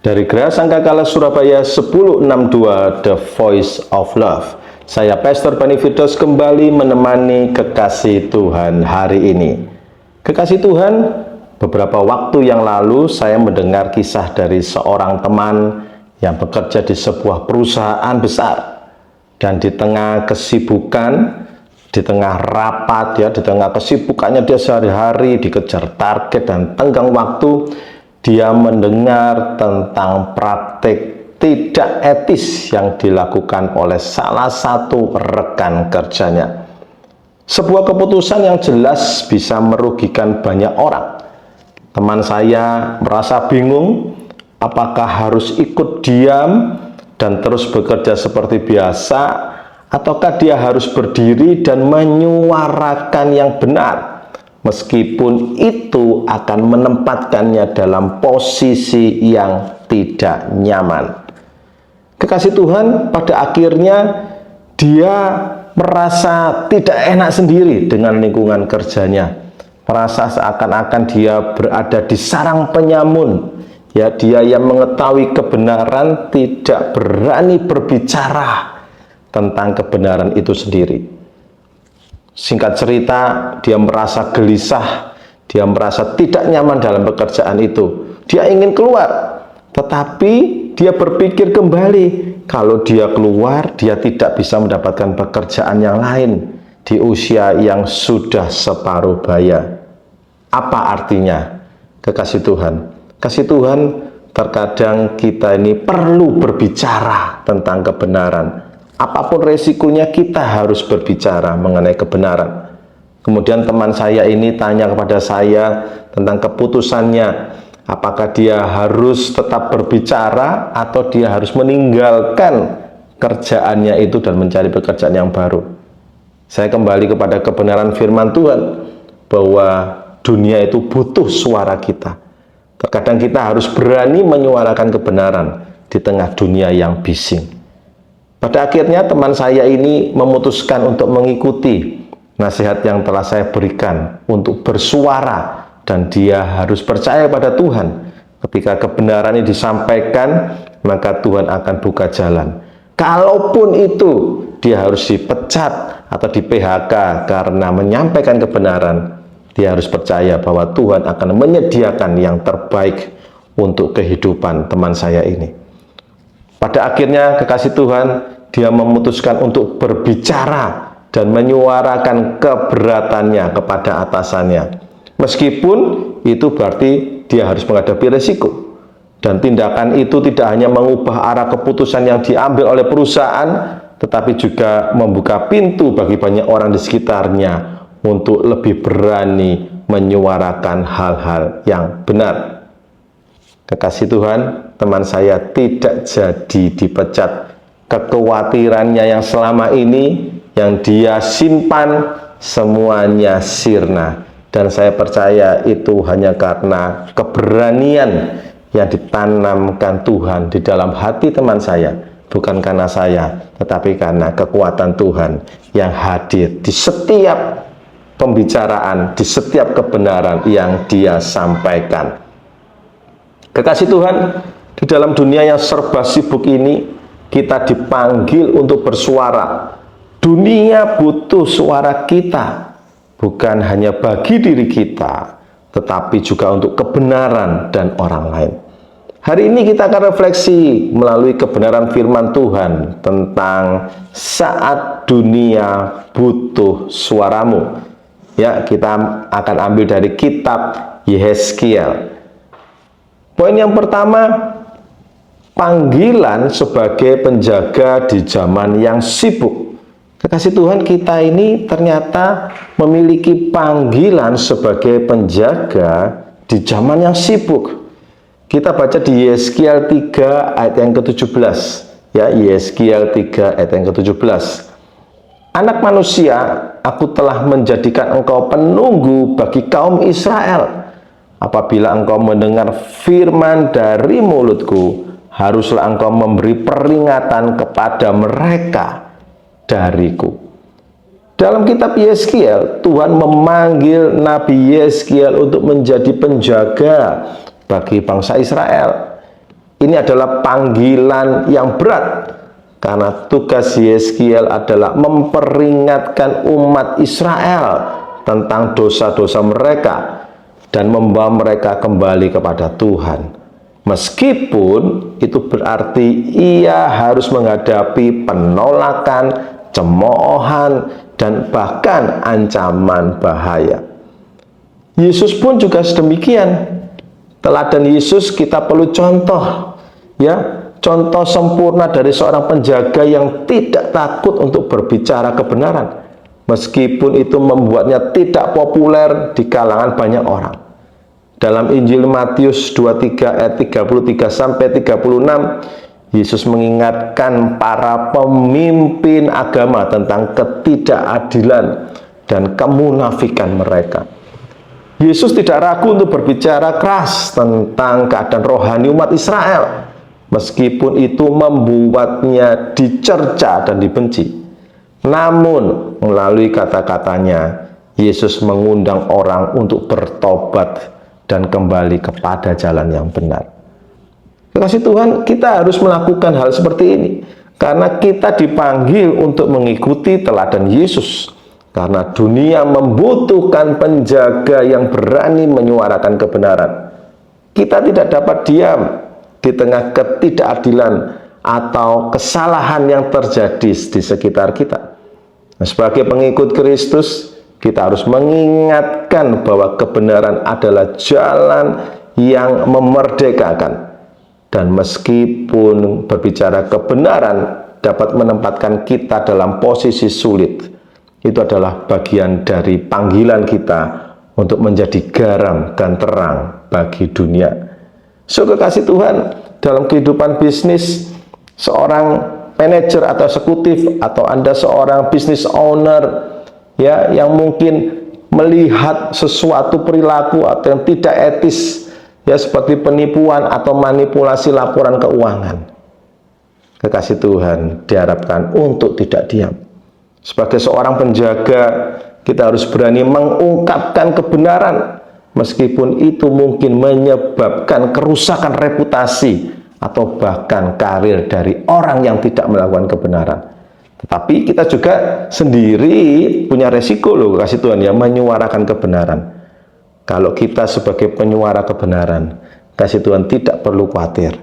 Dari Geraha Sangkakala Surabaya 1062 The Voice of Love. Saya Pastor Bani Firdaus kembali menemani kekasih Tuhan hari ini. Kekasih Tuhan, beberapa waktu yang lalu saya mendengar kisah dari seorang teman yang bekerja di sebuah perusahaan besar. Dan di tengah kesibukan, di tengah rapat, di tengah kesibukannya dia sehari-hari dikejar target dan tenggang waktu, dia mendengar tentang praktik tidak etis yang dilakukan oleh salah satu rekan kerjanya. Sebuah keputusan yang jelas bisa merugikan banyak orang. Teman saya merasa bingung, apakah harus ikut diam dan terus bekerja seperti biasa, ataukah dia harus berdiri dan menyuarakan yang benar, meskipun itu akan menempatkannya dalam posisi yang tidak nyaman. Kekasih Tuhan, pada akhirnya dia merasa tidak enak sendiri dengan lingkungan kerjanya. Merasa seakan-akan dia berada di sarang penyamun. Ya, dia yang mengetahui kebenaran tidak berani berbicara tentang kebenaran itu sendiri. Singkat cerita, dia merasa gelisah, dia merasa tidak nyaman dalam pekerjaan itu. Dia ingin keluar, tetapi dia berpikir kembali, kalau dia keluar, dia tidak bisa mendapatkan pekerjaan yang lain di usia yang sudah separuh baya. Apa artinya, kekasih Tuhan? Kasih Tuhan, terkadang kita ini perlu berbicara tentang kebenaran. Apapun resikonya, kita harus berbicara mengenai kebenaran. Kemudian teman saya ini tanya kepada saya tentang keputusannya. Apakah dia harus tetap berbicara atau dia harus meninggalkan kerjaannya itu dan mencari pekerjaan yang baru. Saya kembali kepada kebenaran firman Tuhan bahwa dunia itu butuh suara kita. Terkadang kita harus berani menyuarakan kebenaran di tengah dunia yang bising. Pada akhirnya teman saya ini memutuskan untuk mengikuti nasihat yang telah saya berikan untuk bersuara, dan dia harus percaya pada Tuhan. Ketika kebenaran ini disampaikan, maka Tuhan akan buka jalan. Kalaupun itu dia harus dipecat atau di PHK karena menyampaikan kebenaran, dia harus percaya bahwa Tuhan akan menyediakan yang terbaik untuk kehidupan teman saya ini. Pada akhirnya, kekasih Tuhan, dia memutuskan untuk berbicara dan menyuarakan keberatannya kepada atasannya. Meskipun itu berarti dia harus menghadapi resiko. Dan tindakan itu tidak hanya mengubah arah keputusan yang diambil oleh perusahaan, tetapi juga membuka pintu bagi banyak orang di sekitarnya untuk lebih berani menyuarakan hal-hal yang benar. Kekasih Tuhan, teman saya tidak jadi dipecat. Kekhawatirannya yang selama ini, yang dia simpan, semuanya sirna. Dan saya percaya itu hanya karena keberanian yang ditanamkan Tuhan di dalam hati teman saya. Bukan karena saya, tetapi karena kekuatan Tuhan yang hadir di setiap pembicaraan, di setiap kebenaran yang dia sampaikan. Kekasih Tuhan, di dalam dunia yang serba sibuk ini, kita dipanggil untuk bersuara. Dunia butuh suara kita. Bukan hanya bagi diri kita, tetapi juga untuk kebenaran dan orang lain. Hari ini kita akan refleksi melalui kebenaran firman Tuhan tentang saat dunia butuh suaramu. Ya, kita akan ambil dari kitab Yehezkiel. Poin yang pertama, panggilan sebagai penjaga di zaman yang sibuk. Kekasih Tuhan, kita ini ternyata memiliki panggilan sebagai penjaga di zaman yang sibuk. Kita baca di Yehezkiel 3 ayat yang ke-17. Ya, Yehezkiel 3 ayat yang ke-17. Anak manusia, aku telah menjadikan engkau penunggu bagi kaum Israel. Apabila engkau mendengar firman dari mulutku, haruslah engkau memberi peringatan kepada mereka dariku. Dalam kitab Yehezkiel, Tuhan memanggil Nabi Yehezkiel untuk menjadi penjaga bagi bangsa Israel. ini adalah panggilan yang berat, karena tugas Yeskiel adalah memperingatkan umat Israel tentang dosa-dosa mereka dan membawa mereka kembali kepada Tuhan. Meskipun itu berarti ia harus menghadapi penolakan, cemoohan, dan bahkan ancaman bahaya. Yesus pun juga sedemikian. Teladan Yesus kita perlu contoh, ya, contoh sempurna dari seorang penjaga yang tidak takut untuk berbicara kebenaran, meskipun itu membuatnya tidak populer di kalangan banyak orang. Dalam Injil Matius 23 ayat 33 sampai 36, Yesus mengingatkan para pemimpin agama tentang ketidakadilan dan kemunafikan mereka. Yesus tidak ragu untuk berbicara keras tentang keadaan rohani umat Israel, meskipun itu membuatnya dicerca dan dibenci. Namun, melalui kata-katanya, Yesus mengundang orang untuk bertobat dan kembali kepada jalan yang benar. Kekasih Tuhan, kita harus melakukan hal seperti ini, karena kita dipanggil untuk mengikuti teladan Yesus. Karena dunia membutuhkan penjaga yang berani menyuarakan kebenaran. Kita tidak dapat diam di tengah ketidakadilan atau kesalahan yang terjadi di sekitar kita. Nah, sebagai pengikut Kristus, kita harus mengingatkan bahwa kebenaran adalah jalan yang memerdekakan. Dan meskipun berbicara kebenaran dapat menempatkan kita dalam posisi sulit, itu adalah bagian dari panggilan kita untuk menjadi garam dan terang bagi dunia. So, kekasih Tuhan, dalam kehidupan bisnis, seorang manajer atau eksekutif, atau Anda seorang business owner, ya, yang mungkin melihat sesuatu perilaku atau yang tidak etis, ya, seperti penipuan atau manipulasi laporan keuangan, kekasih Tuhan, diharapkan untuk tidak diam. Sebagai seorang penjaga, kita harus berani mengungkapkan kebenaran, meskipun itu mungkin menyebabkan kerusakan reputasi atau bahkan karir dari orang yang tidak melakukan kebenaran. Tetapi kita juga sendiri punya resiko loh, kasih Tuhan, ya, menyuarakan kebenaran. Kalau kita sebagai penyuara kebenaran, kasih Tuhan, tidak perlu khawatir,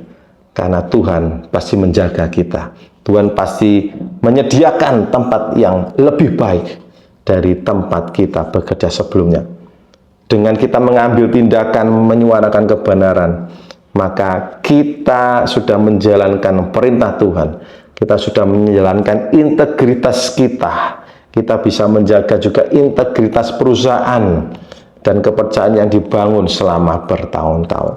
karena Tuhan pasti menjaga kita. Tuhan pasti menyediakan tempat yang lebih baik dari tempat kita bekerja sebelumnya. Dengan kita mengambil tindakan menyuarakan kebenaran, maka kita sudah menjalankan perintah Tuhan. Kita sudah menjalankan integritas kita. Kita bisa menjaga juga integritas perusahaan dan kepercayaan yang dibangun selama bertahun-tahun.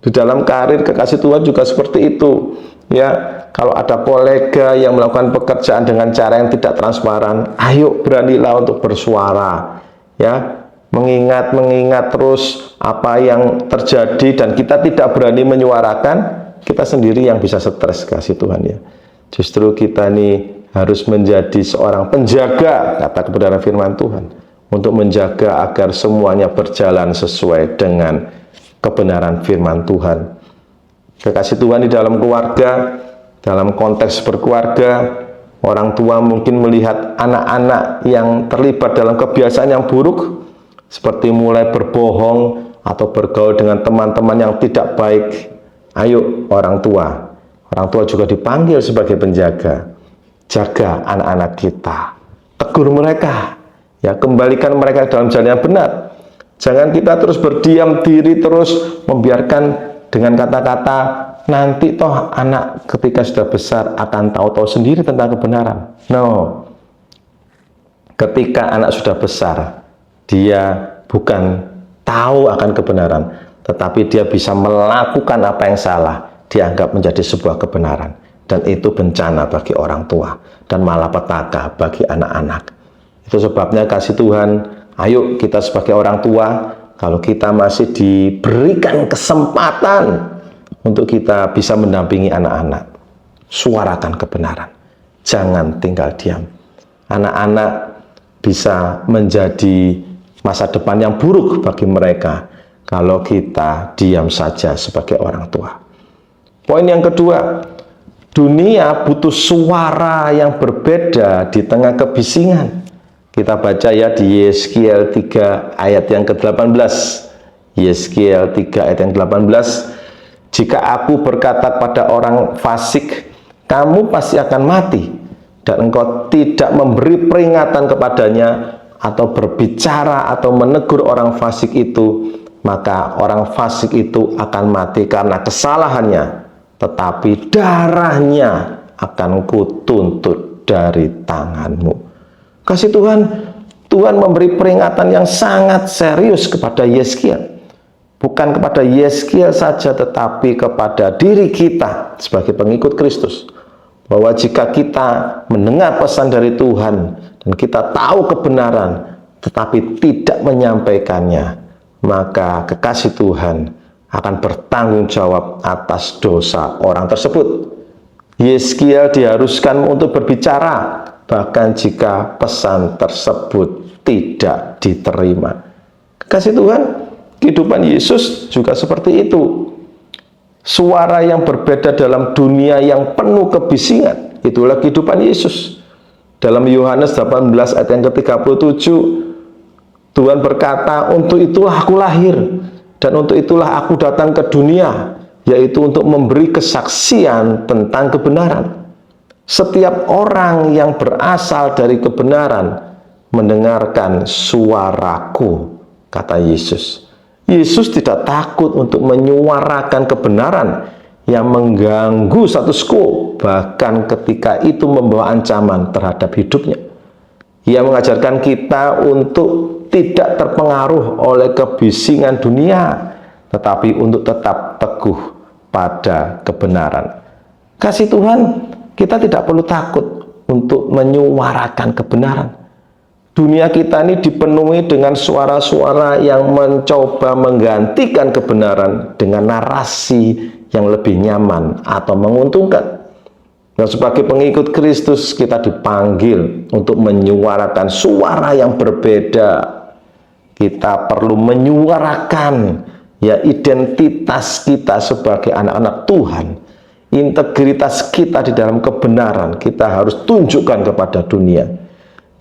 Di dalam karir, kekasih Tuhan, juga seperti itu. Ya, kalau ada kolega yang melakukan pekerjaan dengan cara yang tidak transparan, ayo beranilah untuk bersuara, ya, mengingat terus apa yang terjadi, dan kita tidak berani menyuarakan, kita sendiri yang bisa stres, kasih Tuhan, ya. Justru kita nih harus menjadi seorang penjaga kata kebenaran firman Tuhan, untuk menjaga agar semuanya berjalan sesuai dengan kebenaran firman Tuhan. Kekasih Tuhan, di dalam keluarga, dalam konteks berkeluarga, orang tua mungkin melihat anak-anak yang terlibat dalam kebiasaan yang buruk, seperti mulai berbohong atau bergaul dengan teman-teman yang tidak baik. Ayo orang tua juga dipanggil sebagai penjaga. Jaga anak-anak kita, tegur mereka, ya, kembalikan mereka dalam jalan yang benar. Jangan kita terus berdiam diri, terus membiarkan dengan kata-kata, nanti toh anak ketika sudah besar akan tahu-tahu sendiri tentang kebenaran. No. Ketika anak sudah besar, dia bukan tahu akan kebenaran, tetapi dia bisa melakukan apa yang salah, dianggap menjadi sebuah kebenaran. Dan itu bencana bagi orang tua, dan malapetaka bagi anak-anak. Itu sebabnya, kasih Tuhan, ayo kita sebagai orang tua, kalau kita masih diberikan kesempatan untuk kita bisa mendampingi anak-anak, suarakan kebenaran. Jangan tinggal diam. Anak-anak bisa menjadi masa depan yang buruk bagi mereka kalau kita diam saja sebagai orang tua. Poin yang kedua, dunia butuh suara yang berbeda di tengah kebisingan. Kita baca ya di Yeskiel 3 ayat yang ke-18. Yeskiel 3 ayat yang ke-18. Jika aku berkata pada orang fasik, kamu pasti akan mati, dan engkau tidak memberi peringatan kepadanya, atau berbicara atau menegur orang fasik itu, maka orang fasik itu akan mati karena kesalahannya, tetapi darahnya akan kutuntut dari tanganmu. Kasih Tuhan, Tuhan memberi peringatan yang sangat serius kepada Yeskiel. Bukan kepada Yeskiel saja, tetapi kepada diri kita sebagai pengikut Kristus. Bahwa jika kita mendengar pesan dari Tuhan, dan kita tahu kebenaran, tetapi tidak menyampaikannya, maka kekasih Tuhan akan bertanggung jawab atas dosa orang tersebut. Yeskiel diharuskan untuk berbicara, bahkan jika pesan tersebut tidak diterima. Kekasih Tuhan, kehidupan Yesus juga seperti itu. Suara yang berbeda dalam dunia yang penuh kebisingan, itulah kehidupan Yesus. Dalam Yohanes 18 ayat yang ke-37, Tuhan berkata, untuk itulah aku lahir, dan untuk itulah aku datang ke dunia, yaitu untuk memberi kesaksian tentang kebenaran. Setiap orang yang berasal dari kebenaran mendengarkan suaraku, kata Yesus. Yesus tidak takut untuk menyuarakan kebenaran yang mengganggu status quo, bahkan ketika itu membawa ancaman terhadap hidupnya. Ia mengajarkan kita untuk tidak terpengaruh oleh kebisingan dunia, tetapi untuk tetap teguh pada kebenaran. Kasih Tuhan, kita tidak perlu takut untuk menyuarakan kebenaran. Dunia kita ini dipenuhi dengan suara-suara yang mencoba menggantikan kebenaran dengan narasi yang lebih nyaman atau menguntungkan. Dan sebagai pengikut Kristus, kita dipanggil untuk menyuarakan suara yang berbeda. Kita perlu menyuarakan ya identitas kita sebagai anak-anak Tuhan. Integritas kita di dalam kebenaran kita harus tunjukkan kepada dunia.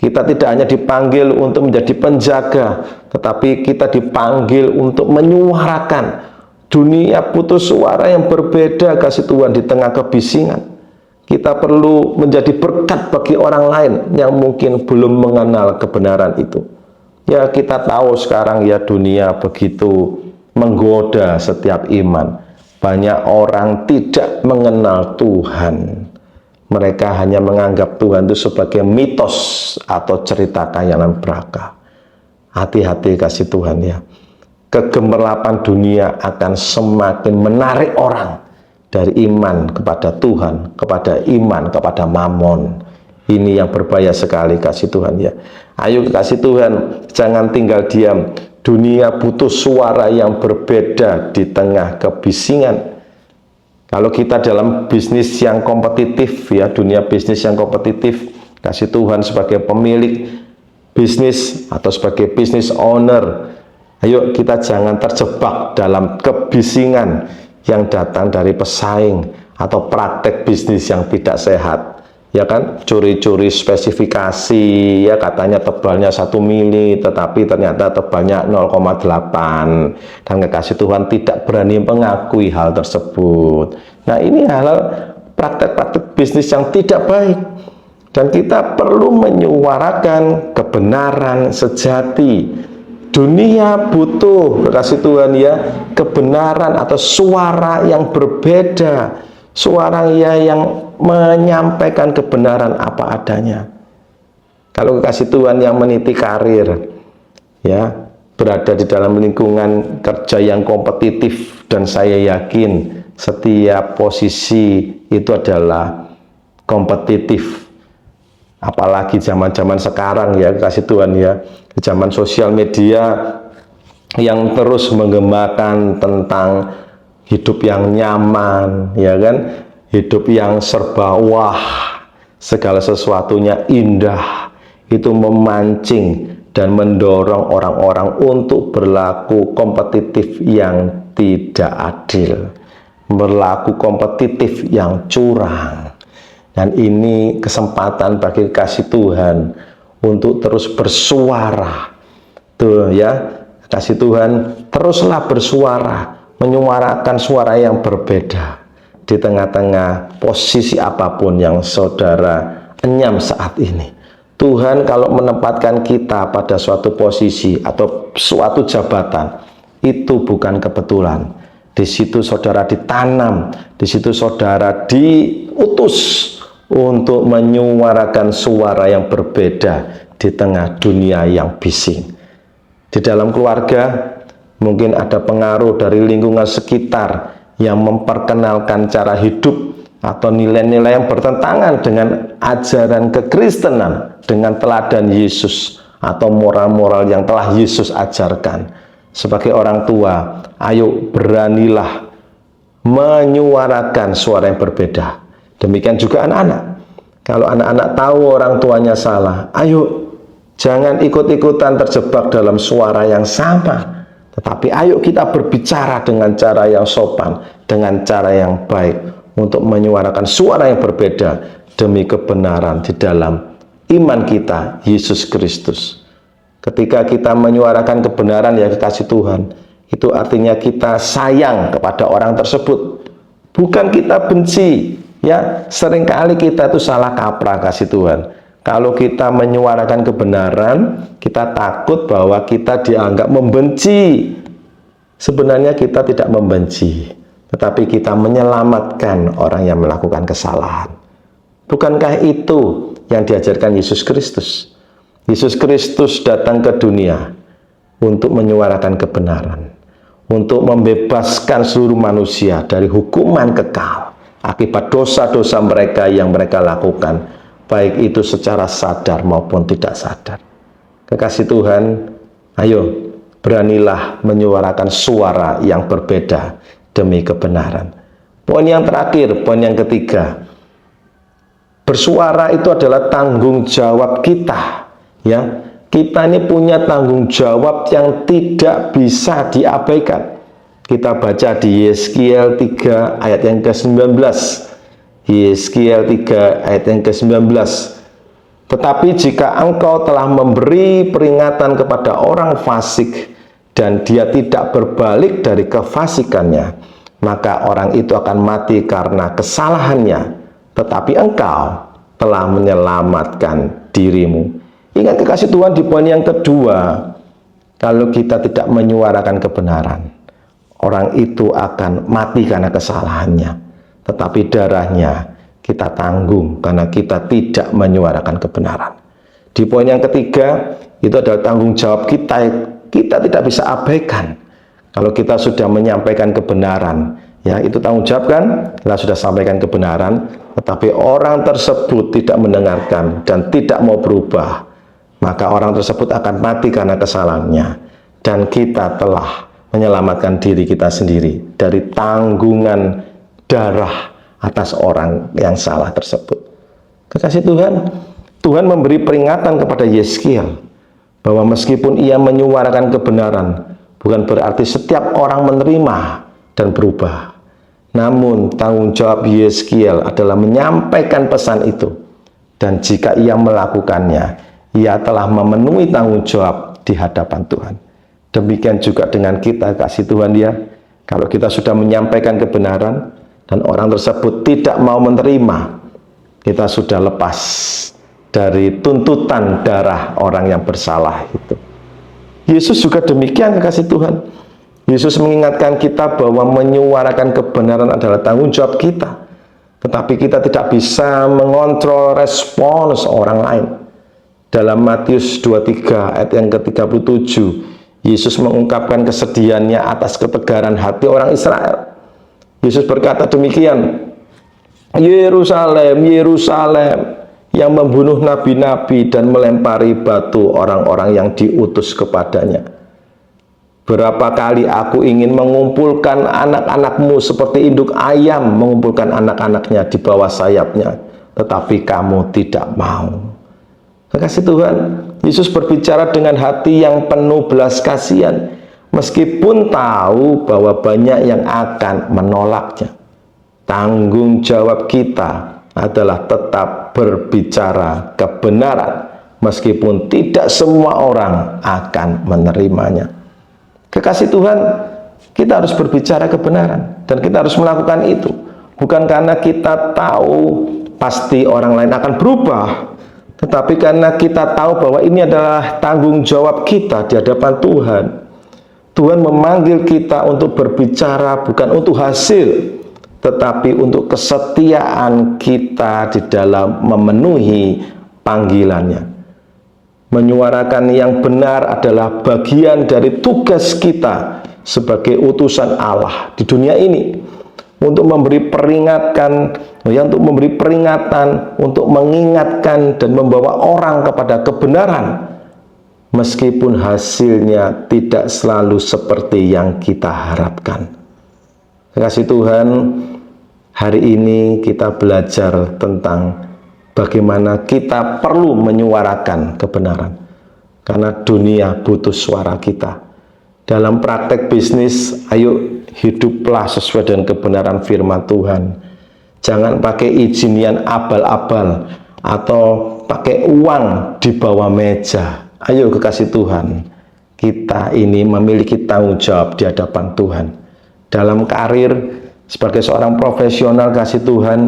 Kita tidak hanya dipanggil untuk menjadi penjaga, tetapi kita dipanggil untuk menyuarakan. Dunia butuh suara yang berbeda, kasih Tuhan, di tengah kebisingan. Kita perlu menjadi berkat bagi orang lain yang mungkin belum mengenal kebenaran itu. Ya, kita tahu sekarang ya dunia begitu menggoda setiap iman. Banyak orang tidak mengenal Tuhan. Mereka hanya menganggap Tuhan itu sebagai mitos atau cerita kayangan belaka. Hati-hati kasih Tuhan ya. Kegemerlapan dunia akan semakin menarik orang dari iman kepada Tuhan, kepada iman kepada Mamon. Ini yang berbahaya sekali kasih Tuhan ya. Ayo kasih Tuhan, jangan tinggal diam. Dunia butuh suara yang berbeda di tengah kebisingan. Kalau kita dalam bisnis yang kompetitif ya, dunia bisnis yang kompetitif, kasih Tuhan sebagai pemilik bisnis atau sebagai business owner, ayo kita jangan terjebak dalam kebisingan yang datang dari pesaing atau praktek bisnis yang tidak sehat. Ya kan, curi-curi spesifikasi, ya katanya tebalnya 1 mili, tetapi ternyata tebalnya 0,8. Dan kekasih Tuhan tidak berani mengakui hal tersebut. Nah, ini hal-hal praktek-praktek bisnis yang tidak baik. Dan kita perlu menyuarakan kebenaran sejati. Dunia butuh, kekasih Tuhan ya, kebenaran atau suara yang berbeda. Suara yang menyampaikan kebenaran apa adanya. Kalau kekasih Tuhan yang meniti karir, ya, berada di dalam lingkungan kerja yang kompetitif, dan saya yakin setiap posisi itu adalah kompetitif. Apalagi zaman-zaman sekarang ya, kekasih Tuhan ya, zaman sosial media yang terus menggemakan tentang hidup yang nyaman, ya kan? Hidup yang serba wah, segala sesuatunya indah, itu memancing dan mendorong orang-orang untuk berlaku kompetitif yang tidak adil. berlaku kompetitif yang curang. Dan ini kesempatan bagi kasih Tuhan untuk terus bersuara. Tuh ya, kasih Tuhan, teruslah bersuara, menyuarakan suara yang berbeda di tengah-tengah posisi apapun yang saudara enyam saat ini. Tuhan kalau menempatkan kita pada suatu posisi atau suatu jabatan, itu bukan kebetulan. Di situ saudara ditanam, di situ saudara diutus untuk menyuarakan suara yang berbeda di tengah dunia yang bising. Di dalam keluarga, mungkin ada pengaruh dari lingkungan sekitar yang memperkenalkan cara hidup atau nilai-nilai yang bertentangan dengan ajaran kekristenan, dengan teladan Yesus atau moral-moral yang telah Yesus ajarkan. Sebagai orang tua, ayo beranilah menyuarakan suara yang berbeda. Demikian juga anak-anak. Kalau anak-anak tahu orang tuanya salah, ayo jangan ikut-ikutan terjebak dalam suara yang sama. Tetapi ayo kita berbicara dengan cara yang sopan, dengan cara yang baik, untuk menyuarakan suara yang berbeda demi kebenaran di dalam iman kita, Yesus Kristus. Ketika kita menyuarakan kebenaran yang dikasih Tuhan, itu artinya kita sayang kepada orang tersebut, bukan kita benci. Ya, seringkali kita itu salah kaprah kasih Tuhan. Kalau kita menyuarakan kebenaran, kita takut bahwa kita dianggap membenci. Sebenarnya kita tidak membenci, tetapi kita menyelamatkan orang yang melakukan kesalahan. Bukankah itu yang diajarkan Yesus Kristus? Yesus Kristus datang ke dunia untuk menyuarakan kebenaran, untuk membebaskan seluruh manusia dari hukuman kekal akibat dosa-dosa mereka yang mereka lakukan, baik itu secara sadar maupun tidak sadar. Kekasih Tuhan, ayo beranilah menyuarakan suara yang berbeda demi kebenaran. Poin yang terakhir, poin yang ketiga, bersuara itu adalah tanggung jawab kita. Ya, kita ini punya tanggung jawab yang tidak bisa diabaikan. Kita baca di Yeskiel 3 ayat yang ke-19. Yeskiel 3 ayat yang ke-19. Tetapi jika engkau telah memberi peringatan kepada orang fasik dan dia tidak berbalik dari kefasikannya, maka orang itu akan mati karena kesalahannya, tetapi engkau telah menyelamatkan dirimu. Ingat kekasih Tuhan, di poin yang kedua, kalau kita tidak menyuarakan kebenaran, orang itu akan mati karena kesalahannya, tetapi darahnya kita tanggung karena kita tidak menyuarakan kebenaran. Di poin yang ketiga, itu adalah tanggung jawab kita. Kita tidak bisa abaikan. Kalau kita sudah menyampaikan kebenaran, ya itu tanggung jawab kan? Kita sudah sampaikan kebenaran, tetapi orang tersebut tidak mendengarkan dan tidak mau berubah, maka orang tersebut akan mati karena kesalahannya. Dan kita telah menyelamatkan diri kita sendiri dari tanggungan darah atas orang yang salah tersebut. Kekasih Tuhan, Tuhan memberi peringatan kepada Yeskiel bahwa meskipun ia menyuarakan kebenaran, bukan berarti setiap orang menerima dan berubah. Namun tanggung jawab Yeskiel adalah menyampaikan pesan itu. Dan jika ia melakukannya, ia telah memenuhi tanggung jawab di hadapan Tuhan. Demikian juga dengan kita, kasih Tuhan ya. Kalau kita sudah menyampaikan kebenaran dan orang tersebut tidak mau menerima, kita sudah lepas dari tuntutan darah orang yang bersalah itu. Yesus juga demikian, kekasih Tuhan. Yesus mengingatkan kita bahwa menyuarakan kebenaran adalah tanggung jawab kita. Tetapi kita tidak bisa mengontrol respons orang lain. Dalam Matius 23 ayat yang ke-37, Yesus mengungkapkan kesedihannya atas ketegaran hati orang Israel. Yesus berkata demikian, Yerusalem, Yerusalem, yang membunuh nabi-nabi dan melempari batu orang-orang yang diutus kepadanya. Berapa kali aku ingin mengumpulkan anak-anakmu seperti induk ayam mengumpulkan anak-anaknya di bawah sayapnya, tetapi kamu tidak mau. Kekasih Tuhan, Yesus berbicara dengan hati yang penuh belas kasihan, meskipun tahu bahwa banyak yang akan menolaknya. tanggung jawab kita adalah tetap berbicara kebenaran, meskipun tidak semua orang akan menerimanya. Kekasih Tuhan, kita harus berbicara kebenaran, dan kita harus melakukan itu. Bukan karena kita tahu pasti orang lain akan berubah, tetapi karena kita tahu bahwa ini adalah tanggung jawab kita di hadapan Tuhan. Tuhan memanggil kita untuk berbicara bukan untuk hasil, tetapi untuk kesetiaan kita di dalam memenuhi panggilannya. Menyuarakan yang benar adalah bagian dari tugas kita sebagai utusan Allah di dunia ini, untuk memberi peringatan, untuk mengingatkan dan membawa orang kepada kebenaran, meskipun hasilnya tidak selalu seperti yang kita harapkan. Kasih Tuhan, hari ini kita belajar tentang bagaimana kita perlu menyuarakan kebenaran, karena dunia butuh suara kita. Dalam praktek bisnis, ayo hiduplah sesuai dengan kebenaran firman Tuhan. Jangan pakai izin yang abal-abal atau pakai uang di bawah meja. Ayo kekasih Tuhan, kita ini memiliki tanggung jawab di hadapan Tuhan. Dalam karir sebagai seorang profesional kasih Tuhan,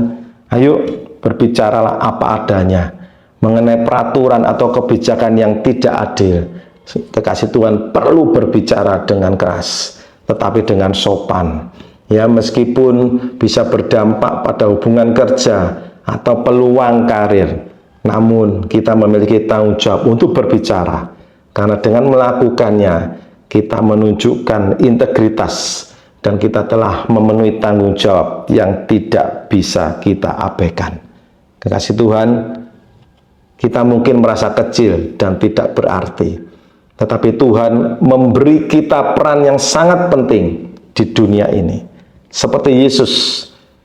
ayo berbicaralah apa adanya mengenai peraturan atau kebijakan yang tidak adil. Kekasih Tuhan perlu berbicara dengan keras, tetapi dengan sopan. Ya, meskipun bisa berdampak pada hubungan kerja atau peluang karir, namun kita memiliki tanggung jawab untuk berbicara, karena dengan melakukannya kita menunjukkan integritas dan kita telah memenuhi tanggung jawab yang tidak bisa kita abaikan. Kekasih Tuhan, kita mungkin merasa kecil dan tidak berarti, tetapi Tuhan memberi kita peran yang sangat penting di dunia ini. Seperti Yesus,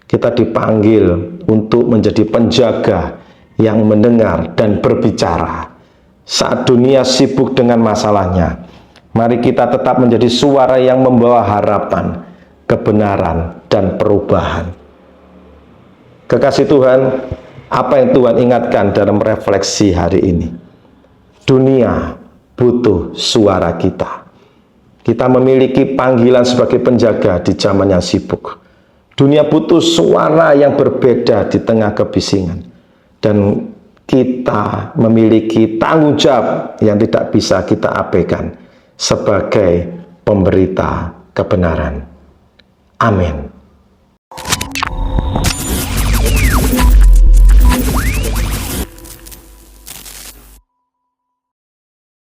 kita dipanggil untuk menjadi penjaga yang mendengar dan berbicara. Saat dunia sibuk dengan masalahnya, mari kita tetap menjadi suara yang membawa harapan, kebenaran, dan perubahan. Kekasih Tuhan, apa yang Tuhan ingatkan dalam refleksi hari ini? Dunia butuh suara kita. Kita memiliki panggilan sebagai penjaga di zaman yang sibuk. Dunia butuh suara yang berbeda di tengah kebisingan. Dan kita memiliki tanggung jawab yang tidak bisa kita abaikan sebagai pemberita kebenaran. Amin.